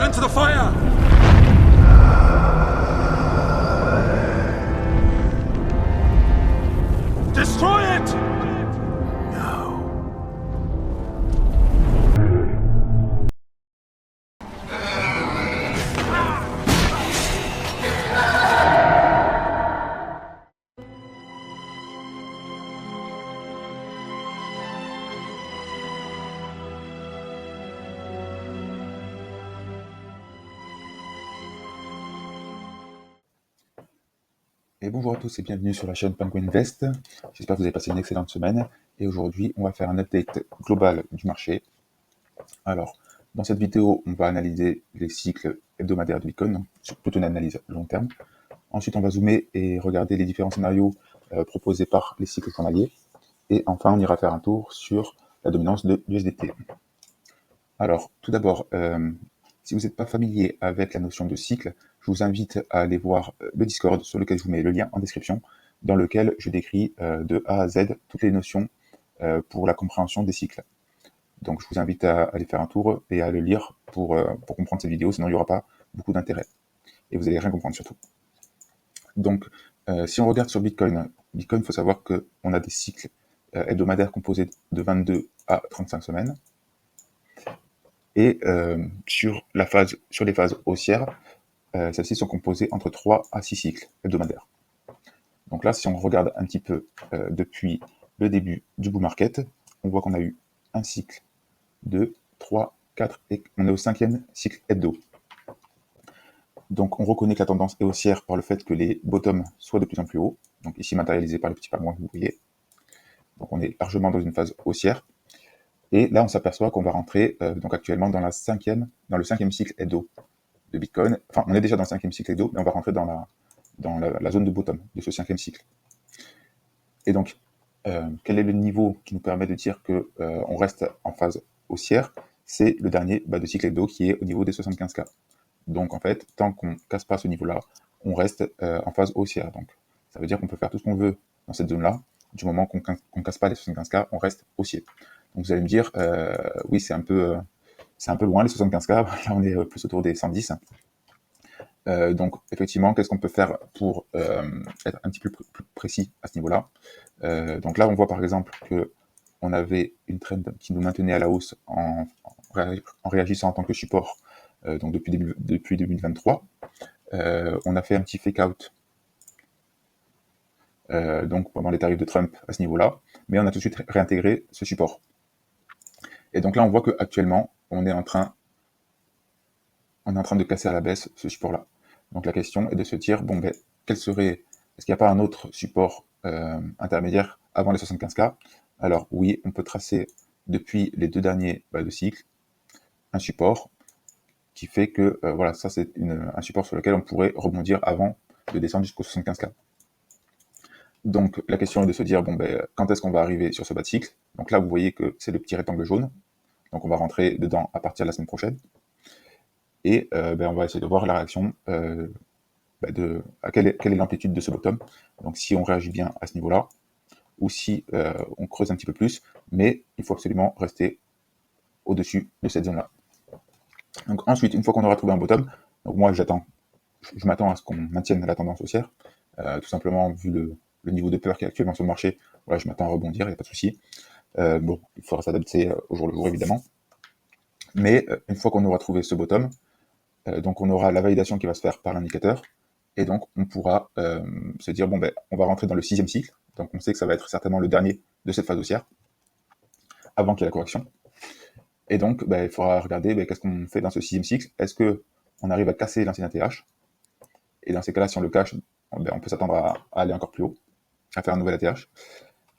Return to the fire! Destroy it! Et bonjour à tous et bienvenue sur la chaîne Penguin Invest. J'espère que vous avez passé une excellente semaine. Et aujourd'hui, on va faire un update global du marché. Alors, dans cette vidéo, on va analyser les cycles hebdomadaires de Bitcoin, donc sur toute une analyse long terme. Ensuite, on va zoomer et regarder les différents scénarios proposés par les cycles journaliers. Et enfin, on ira faire un tour sur la dominance de l'USDT. Alors, tout d'abord, si vous n'êtes pas familier avec la notion de cycle, je vous invite à aller voir le Discord sur lequel je vous mets le lien en description, dans lequel je décris de A à Z toutes les notions pour la compréhension des cycles. Donc je vous invite à aller faire un tour et à le lire pour comprendre cette vidéo, sinon il n'y aura pas beaucoup d'intérêt. Et vous n'allez rien comprendre surtout. Donc si on regarde sur Bitcoin, il faut savoir qu'on a des cycles hebdomadaires composés de 22 à 35 semaines. Et sur les phases haussières, celles-ci sont composées entre 3 à 6 cycles hebdomadaires. Donc là, si on regarde un petit peu depuis le début du bull market, on voit qu'on a eu un cycle, 2, 3, 4, et on est au 5e cycle hebdo. Donc on reconnaît que la tendance est haussière par le fait que les bottoms soient de plus en plus hauts, donc ici matérialisé par les petits pingouins que vous voyez. Donc on est largement dans une phase haussière. Et là, on s'aperçoit qu'on va rentrer donc actuellement dans le 5e cycle hebdo de Bitcoin. Enfin, on est déjà dans le 5e cycle hebdo, mais on va rentrer dans la zone de bottom de ce 5e cycle. Et donc, quel est le niveau qui nous permet de dire qu'on reste en phase haussière? C'est le dernier bas de cycle hebdo qui est au niveau des 75K. Donc, en fait, tant qu'on ne casse pas ce niveau-là, on reste en phase haussière. Donc, ça veut dire qu'on peut faire tout ce qu'on veut dans cette zone-là. Du moment qu'on ne casse pas les 75K, on reste haussier. Donc vous allez me dire, oui, c'est un peu loin les 75K, là on est plus autour des 110. Donc effectivement, qu'est-ce qu'on peut faire pour être un petit peu plus précis à ce niveau-là? Donc là, on voit par exemple qu'on avait une trend qui nous maintenait à la hausse en réagissant en tant que support donc depuis 2023. On a fait un petit fake-out donc pendant les tarifs de Trump à ce niveau-là, mais on a tout de suite réintégré ce support. Et donc là, on voit qu'actuellement, on est en train de casser à la baisse ce support-là. Donc la question est de se dire, bon, ben, est-ce qu'il n'y a pas un autre support intermédiaire avant les 75K? Alors oui, on peut tracer depuis les deux derniers bas de cycle un support qui fait que, voilà, ça c'est un support sur lequel on pourrait rebondir avant de descendre jusqu'aux 75K. Donc la question est de se dire, bon, ben, quand est-ce qu'on va arriver sur ce bas de cycle? Donc là, vous voyez que c'est le petit rectangle jaune. Donc on va rentrer dedans à partir de la semaine prochaine. Et on va essayer de voir la réaction à quelle est l'amplitude de ce bottom. Donc si on réagit bien à ce niveau-là, ou si on creuse un petit peu plus, mais il faut absolument rester au-dessus de cette zone-là. Donc ensuite, une fois qu'on aura trouvé un bottom, donc moi je m'attends à ce qu'on maintienne la tendance haussière, tout simplement vu le niveau de peur qui est actuellement sur le marché, voilà, je m'attends à rebondir, il n'y a pas de souci. Bon, il faudra s'adapter au jour le jour évidemment. Mais une fois qu'on aura trouvé ce bottom, donc on aura la validation qui va se faire par l'indicateur, et donc on pourra se dire, bon ben, on va rentrer dans le 6e cycle, donc on sait que ça va être certainement le dernier de cette phase haussière, avant qu'il y ait la correction. Et donc il faudra regarder qu'est-ce qu'on fait dans ce 6e cycle, est-ce qu'on arrive à casser l'ancien ATH, et dans ces cas-là, si on le cache, on peut s'attendre à aller encore plus haut, à faire un nouvel ATH.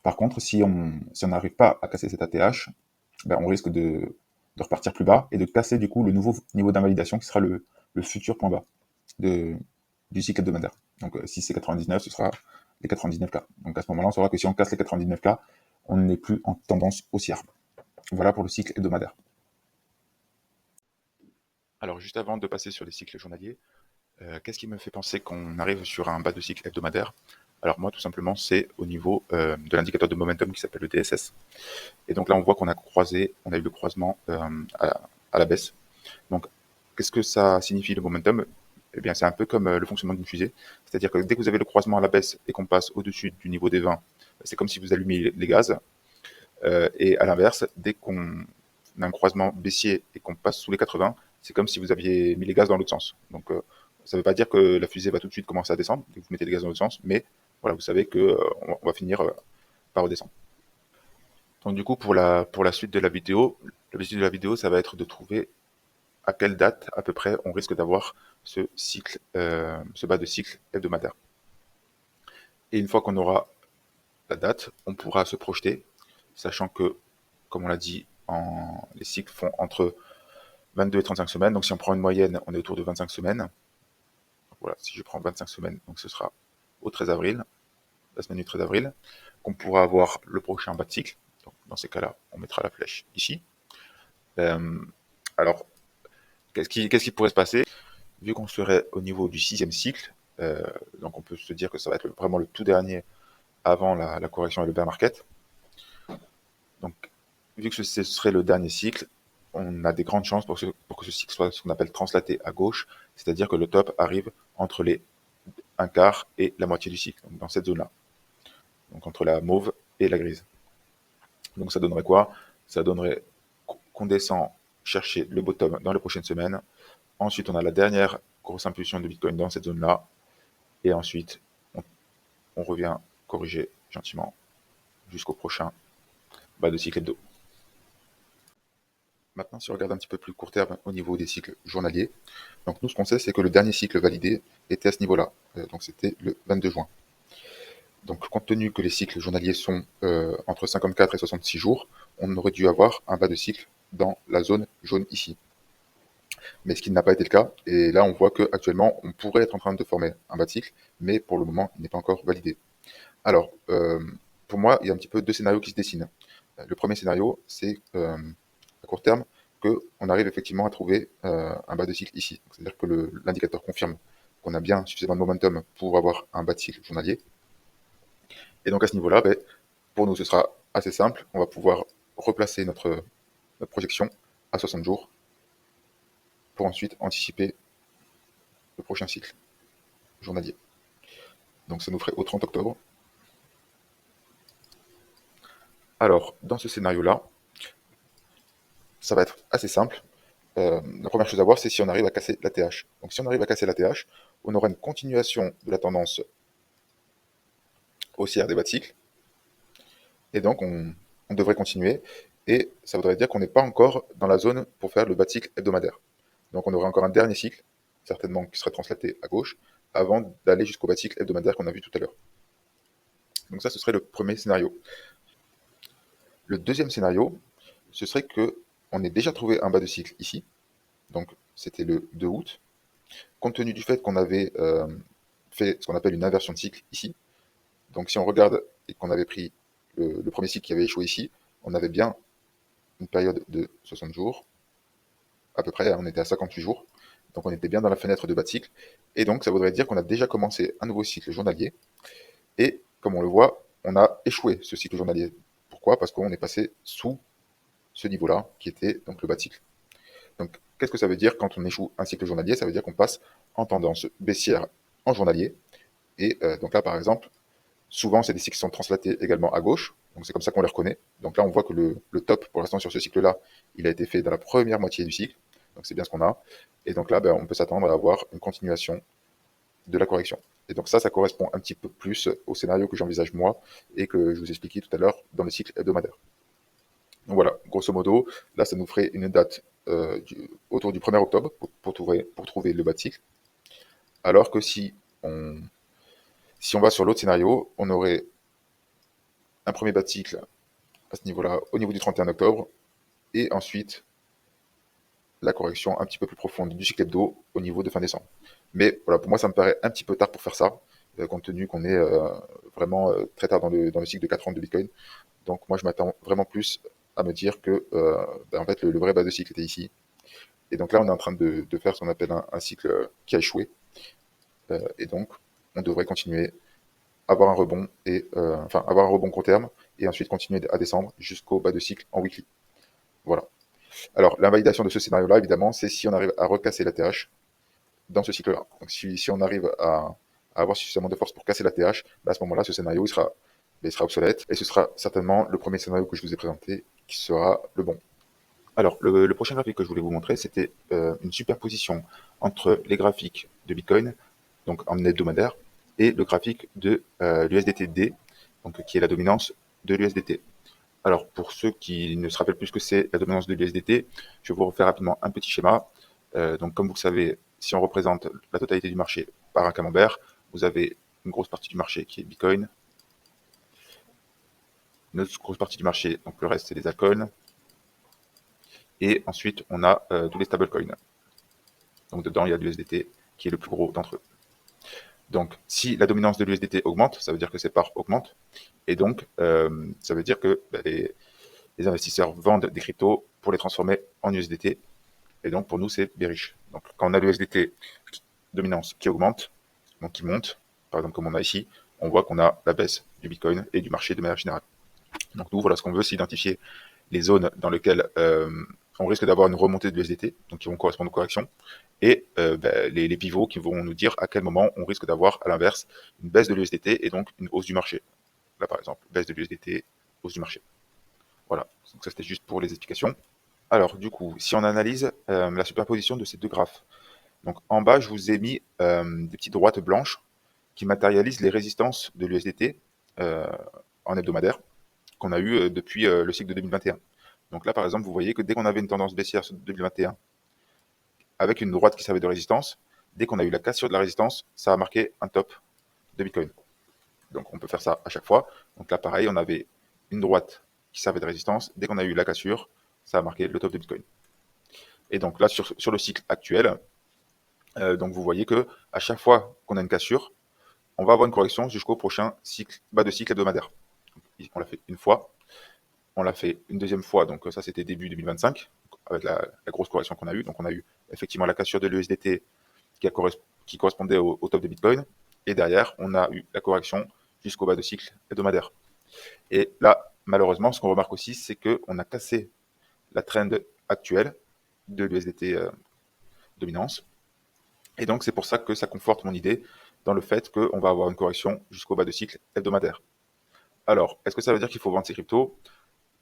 Par contre, si on n'arrive pas à casser cet ATH, on risque de repartir plus bas et de casser du coup le nouveau niveau d'invalidation qui sera le futur point bas du cycle hebdomadaire. Donc si c'est 99, ce sera les 99K. Donc à ce moment-là, on saura que si on casse les 99K, on n'est plus en tendance haussière. Voilà pour le cycle hebdomadaire. Alors juste avant de passer sur les cycles journaliers, qu'est-ce qui me fait penser qu'on arrive sur un bas de cycle hebdomadaire? Alors moi, tout simplement, c'est au niveau de l'indicateur de momentum qui s'appelle le DSS. Et donc là, on voit qu'on a eu le croisement à la baisse. Donc qu'est-ce que ça signifie le momentum? Eh bien, c'est un peu comme le fonctionnement d'une fusée. C'est-à-dire que dès que vous avez le croisement à la baisse et qu'on passe au-dessus du niveau des 20, c'est comme si vous allumiez les gaz. Et à l'inverse, dès qu'on a un croisement baissier et qu'on passe sous les 80, c'est comme si vous aviez mis les gaz dans l'autre sens. Donc, ça ne veut pas dire que la fusée va tout de suite commencer à descendre, dès que vous mettez les gaz dans l'autre sens, mais voilà, vous savez qu'on on va finir par redescendre. Donc, du coup, pour la suite de la vidéo, l'objectif de la vidéo, ça va être de trouver à quelle date à peu près on risque d'avoir ce cycle, ce bas de cycle hebdomadaire. Et une fois qu'on aura la date, on pourra se projeter, sachant que, comme on l'a dit, les cycles font entre 22 et 35 semaines. Donc si on prend une moyenne, on est autour de 25 semaines. Donc, voilà, si je prends 25 semaines, donc ce sera au 13 avril, la semaine du 13 avril, qu'on pourra avoir le prochain bas de cycle. Donc, dans ces cas-là, on mettra la flèche ici. Euh, alors, qu'est-ce qui pourrait se passer? Vu qu'on serait au niveau du 6e cycle, donc on peut se dire que ça va être vraiment le tout dernier avant la correction et le bear market. Donc, vu que ce serait le dernier cycle, on a des grandes chances pour que ce cycle soit ce qu'on appelle translaté à gauche, c'est-à-dire que le top arrive entre les un quart et la moitié du cycle, donc dans cette zone-là, donc entre la mauve et la grise. Donc ça donnerait quoi? Ça donnerait qu'on descend chercher le bottom dans les prochaines semaines. Ensuite, on a la dernière grosse impulsion de Bitcoin dans cette zone-là, et ensuite, on revient corriger gentiment jusqu'au prochain bas de cycle hebdo. Maintenant, si on regarde un petit peu plus court terme au niveau des cycles journaliers, donc nous, ce qu'on sait, c'est que le dernier cycle validé était à ce niveau-là. Donc c'était le 22 juin. Donc compte tenu que les cycles journaliers sont entre 54 et 66 jours, on aurait dû avoir un bas de cycle dans la zone jaune ici. Mais ce qui n'a pas été le cas, et là on voit qu'actuellement on pourrait être en train de former un bas de cycle, mais pour le moment il n'est pas encore validé. Alors, pour moi, il y a un petit peu deux scénarios qui se dessinent. Le premier scénario, c'est à court terme qu'on arrive effectivement à trouver un bas de cycle ici. C'est-à-dire que l'indicateur confirme qu'on a bien suffisamment de momentum pour avoir un bas de cycle journalier. Et donc à ce niveau-là, ben, pour nous, ce sera assez simple. On va pouvoir replacer notre projection à 60 jours pour ensuite anticiper le prochain cycle journalier. Donc ça nous ferait au 30 octobre. Alors, dans ce scénario-là, ça va être assez simple. La première chose à voir, c'est si on arrive à casser la TH. Donc si on arrive à casser la TH, on aura une continuation de la tendance haussière des bas de cycle. Et donc on devrait continuer. Et ça voudrait dire qu'on n'est pas encore dans la zone pour faire le bas de cycle hebdomadaire. Donc on aurait encore un dernier cycle, certainement qui serait translaté à gauche, avant d'aller jusqu'au bas de cycle hebdomadaire qu'on a vu tout à l'heure. Donc ça, ce serait le premier scénario. Le deuxième scénario, ce serait qu'on ait déjà trouvé un bas de cycle ici. Donc c'était le 2 août. Compte tenu du fait qu'on avait fait ce qu'on appelle une inversion de cycle ici, donc si on regarde et qu'on avait pris le premier cycle qui avait échoué ici, on avait bien une période de 60 jours, à peu près, on était à 58 jours, donc on était bien dans la fenêtre de bas de cycle, et donc ça voudrait dire qu'on a déjà commencé un nouveau cycle journalier, et comme on le voit, on a échoué ce cycle journalier. Pourquoi? Parce qu'on est passé sous ce niveau-là, qui était donc le bas de cycle. Donc qu'est-ce que ça veut dire quand on échoue un cycle journalier? Ça veut dire qu'on passe en tendance baissière en journalier, et donc là par exemple, souvent c'est des cycles qui sont translatés également à gauche, donc c'est comme ça qu'on les reconnaît. Donc là on voit que le top pour l'instant sur ce cycle-là, il a été fait dans la première moitié du cycle, donc c'est bien ce qu'on a. Et donc là, ben, on peut s'attendre à avoir une continuation de la correction. Et donc ça correspond un petit peu plus au scénario que j'envisage moi et que je vous expliquais tout à l'heure dans le cycle hebdomadaire. Donc voilà, grosso modo, là ça nous ferait une date autour du 1er octobre pour trouver le bas de cycle. Alors que si on va sur l'autre scénario, on aurait un premier bas de cycle à ce niveau-là, au niveau du 31 octobre, et ensuite la correction un petit peu plus profonde du cycle hebdo au niveau de fin décembre. Mais voilà, pour moi, ça me paraît un petit peu tard pour faire ça, compte tenu qu'on est vraiment très tard dans le cycle de 4 ans de Bitcoin. Donc moi, je m'attends vraiment plus à me dire que en fait, le vrai bas de cycle était ici. Et donc là, on est en train de faire ce qu'on appelle un cycle qui a échoué. Et donc, on devrait continuer, avoir un rebond, avoir un rebond court terme, et ensuite continuer à descendre jusqu'au bas de cycle en weekly. Voilà. Alors, l'invalidation de ce scénario-là, évidemment, c'est si on arrive à recasser la TH dans ce cycle-là. Donc, si on arrive à avoir suffisamment de force pour casser la TH, à ce moment-là, ce scénario il sera obsolète. Et ce sera certainement le premier scénario que je vous ai présenté qui sera le bon. Alors, le prochain graphique que je voulais vous montrer, c'était une superposition entre les graphiques de Bitcoin, donc en hebdomadaire, et le graphique de l'USDT-D, donc qui est la dominance de l'USDT. Alors, pour ceux qui ne se rappellent plus ce que c'est la dominance de l'USDT, je vais vous refaire rapidement un petit schéma. Donc, comme vous le savez, si on représente la totalité du marché par un camembert, vous avez une grosse partie du marché qui est Bitcoin, une autre grosse partie du marché, donc le reste c'est les altcoins, et ensuite on a tous les stablecoins. Donc dedans il y a l'USDT qui est le plus gros d'entre eux. Donc si la dominance de l'USDT augmente, ça veut dire que ses parts augmentent, et donc ça veut dire que les investisseurs vendent des cryptos pour les transformer en USDT, et donc pour nous c'est bearish. Donc quand on a l'USDT dominance qui augmente, donc qui monte, par exemple comme on a ici, on voit qu'on a la baisse du Bitcoin et du marché de manière générale. Donc nous, voilà ce qu'on veut, c'est identifier les zones dans lesquelles on risque d'avoir une remontée de l'USDT, donc qui vont correspondre aux corrections, et les pivots qui vont nous dire à quel moment on risque d'avoir, à l'inverse, une baisse de l'USDT et donc une hausse du marché. Là, par exemple, baisse de l'USDT, hausse du marché. Voilà, donc ça c'était juste pour les explications. Alors, du coup, si on analyse la superposition de ces deux graphes, donc en bas, je vous ai mis des petites droites blanches qui matérialisent les résistances de l'USDT en hebdomadaire qu'on a eu depuis le cycle de 2021. Donc là, par exemple, vous voyez que dès qu'on avait une tendance baissière sur 2021, avec une droite qui servait de résistance, dès qu'on a eu la cassure de la résistance, ça a marqué un top de Bitcoin. Donc on peut faire ça à chaque fois. Donc là, pareil, on avait une droite qui servait de résistance. Dès qu'on a eu la cassure, ça a marqué le top de Bitcoin. Et donc là, sur le cycle actuel, donc vous voyez que à chaque fois qu'on a une cassure, on va avoir une correction jusqu'au prochain cycle, bas de cycle hebdomadaire. On l'a fait une fois, on l'a fait une deuxième fois, donc ça c'était début 2025, avec la grosse correction qu'on a eue. Donc on a eu effectivement la cassure de l'USDT qui correspondait au top de Bitcoin, et derrière on a eu la correction jusqu'au bas de cycle hebdomadaire. Et là, malheureusement, ce qu'on remarque aussi, c'est qu'on a cassé la trend actuelle de l'USDT dominance, et donc c'est pour ça que ça conforte mon idée dans le fait qu'on va avoir une correction jusqu'au bas de cycle hebdomadaire. Alors, est-ce que ça veut dire qu'il faut vendre ces cryptos?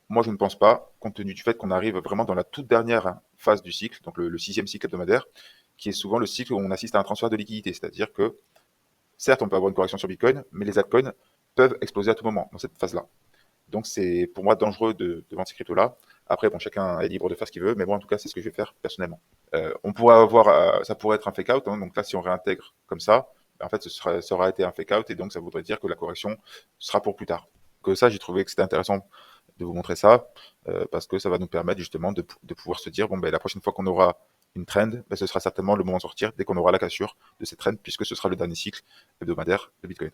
Moi, je ne pense pas, compte tenu du fait qu'on arrive vraiment dans la toute dernière phase du cycle, donc le sixième cycle hebdomadaire, qui est souvent le cycle où on assiste à un transfert de liquidité. C'est-à-dire que, certes, on peut avoir une correction sur Bitcoin, mais les altcoins peuvent exploser à tout moment dans cette phase-là. Donc, c'est pour moi dangereux de vendre ces cryptos-là. Après, bon, chacun est libre de faire ce qu'il veut, mais moi, en tout cas, c'est ce que je vais faire personnellement. On pourrait avoir, ça pourrait être un fake-out, hein, donc là, si on réintègre comme ça, en fait, ça aura été un fake-out, et donc ça voudrait dire que la correction sera pour plus tard. Que ça, j'ai trouvé que c'était intéressant de vous montrer ça, parce que ça va nous permettre justement de pouvoir se dire, bon, ben, la prochaine fois qu'on aura une trend, ben, ce sera certainement le moment de sortir dès qu'on aura la cassure de cette trend, puisque ce sera le dernier cycle hebdomadaire de Bitcoin.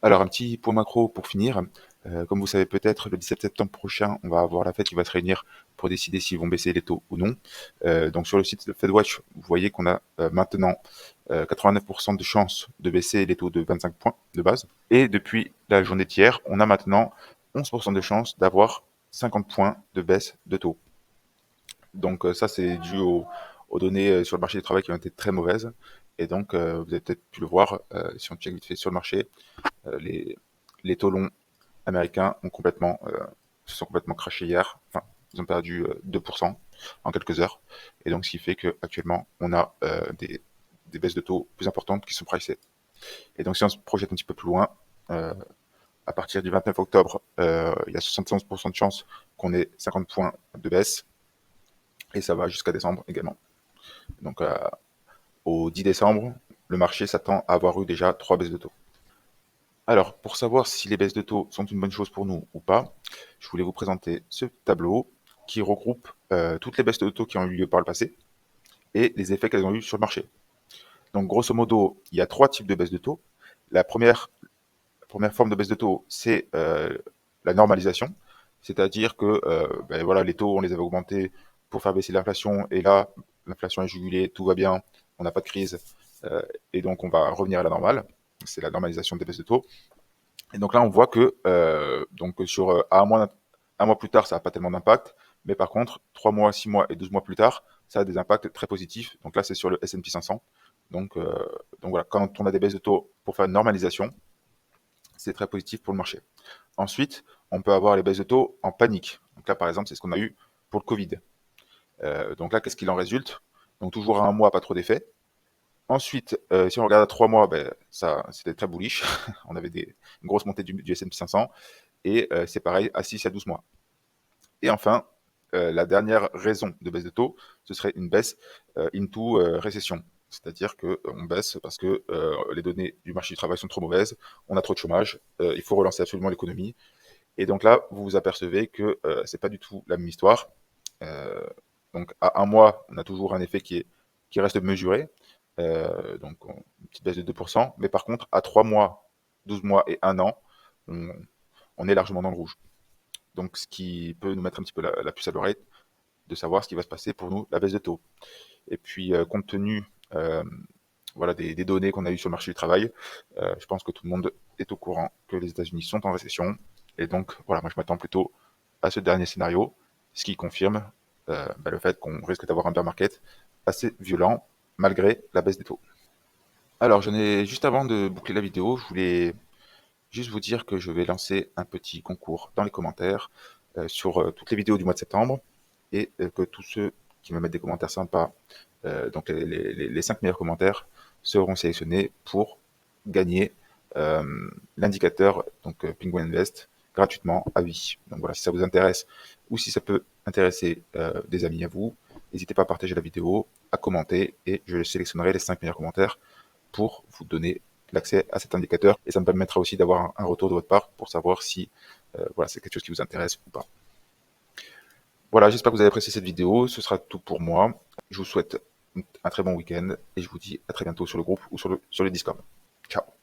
Alors, un petit point macro pour finir. Comme vous savez peut-être, le 17 septembre prochain, on va avoir la Fed qui va se réunir pour décider s'ils vont baisser les taux ou non. Donc sur le site de FedWatch, vous voyez qu'on a maintenant 89% de chances de baisser les taux de 25 points de base. Et depuis la journée d'hier, on a maintenant 11% de chances d'avoir 50 points de baisse de taux. Donc ça, c'est dû aux données sur le marché du travail qui ont été très mauvaises. Et donc, vous avez peut-être pu le voir, si on check vite fait sur le marché, les taux longs américains se sont complètement crashés hier. Enfin, ils ont perdu 2% en quelques heures. Et donc, ce qui fait qu'actuellement, on a des baisses de taux plus importantes qui sont pricées. Et donc, si on se projette un petit peu plus loin, à partir du 29 octobre, il y a 71% de chances qu'on ait 50 points de baisse. Et ça va jusqu'à décembre également. Donc, au 10 décembre, le marché s'attend à avoir eu déjà 3 baisses de taux. Alors, pour savoir si les baisses de taux sont une bonne chose pour nous ou pas, je voulais vous présenter ce tableau qui regroupe toutes les baisses de taux qui ont eu lieu par le passé et les effets qu'elles ont eu sur le marché. Donc, grosso modo, il y a 3 types de baisses de taux. La première forme de baisse de taux, c'est la normalisation, c'est-à-dire que voilà, les taux, on les avait augmentés pour faire baisser l'inflation, et là, l'inflation est jugulée, tout va bien, on n'a pas de crise, et donc on va revenir à la normale. C'est la normalisation des baisses de taux. Et donc là, on voit que donc sur un mois plus tard, ça n'a pas tellement d'impact, Mais par contre, 3 mois, 6 mois et 12 mois plus tard, ça a des impacts très positifs. Donc là, c'est sur le S&P 500. Donc voilà, quand on a des baisses de taux pour faire une normalisation, c'est très positif pour le marché. Ensuite, on peut avoir les baisses de taux en panique. Donc là, par exemple, c'est ce qu'on a eu pour le Covid. Donc là, qu'est-ce qu'il en résulte? Donc toujours à un mois, pas trop d'effet. Ensuite, si on regarde à 3 mois, ben, ça, c'était très bullish. On avait une grosse montée du S&P 500. Et c'est pareil à 6 à 12 mois. Et enfin, la dernière raison de baisse de taux, ce serait une baisse into récession. C'est-à-dire qu'on baisse parce que les données du marché du travail sont trop mauvaises, on a trop de chômage, il faut relancer absolument l'économie. Et donc là, vous vous apercevez que c'est pas du tout la même histoire. Euh, donc à un mois, on a toujours un effet qui reste mesuré, donc une petite baisse de 2%. Mais par contre, à 3 mois, 12 mois et 1 an, on est largement dans le rouge. Donc ce qui peut nous mettre un petit peu la puce à l'oreille de savoir ce qui va se passer pour nous, la baisse de taux. Et puis compte tenu voilà, des données qu'on a eues sur le marché du travail, je pense que tout le monde est au courant que les États-Unis sont en récession. Et donc voilà, moi je m'attends plutôt à ce dernier scénario, ce qui confirme le fait qu'on risque d'avoir un bear market assez violent malgré la baisse des taux. Alors, juste avant de boucler la vidéo, je voulais juste vous dire que je vais lancer un petit concours dans les commentaires sur toutes les vidéos du mois de septembre et que tous ceux qui me mettent des commentaires sympas, donc les 5 meilleurs commentaires, seront sélectionnés pour gagner l'indicateur donc Penguin Invest gratuitement à vie. Donc voilà, si ça vous intéresse ou si ça peut intéresser des amis à vous, n'hésitez pas à partager la vidéo, à commenter et je sélectionnerai les 5 meilleurs commentaires pour vous donner l'accès à cet indicateur et ça me permettra aussi d'avoir un retour de votre part pour savoir si voilà, c'est quelque chose qui vous intéresse ou pas. Voilà, j'espère que vous avez apprécié cette vidéo, ce sera tout pour moi. Je vous souhaite un très bon week-end et je vous dis à très bientôt sur le groupe ou sur le Discord. Ciao.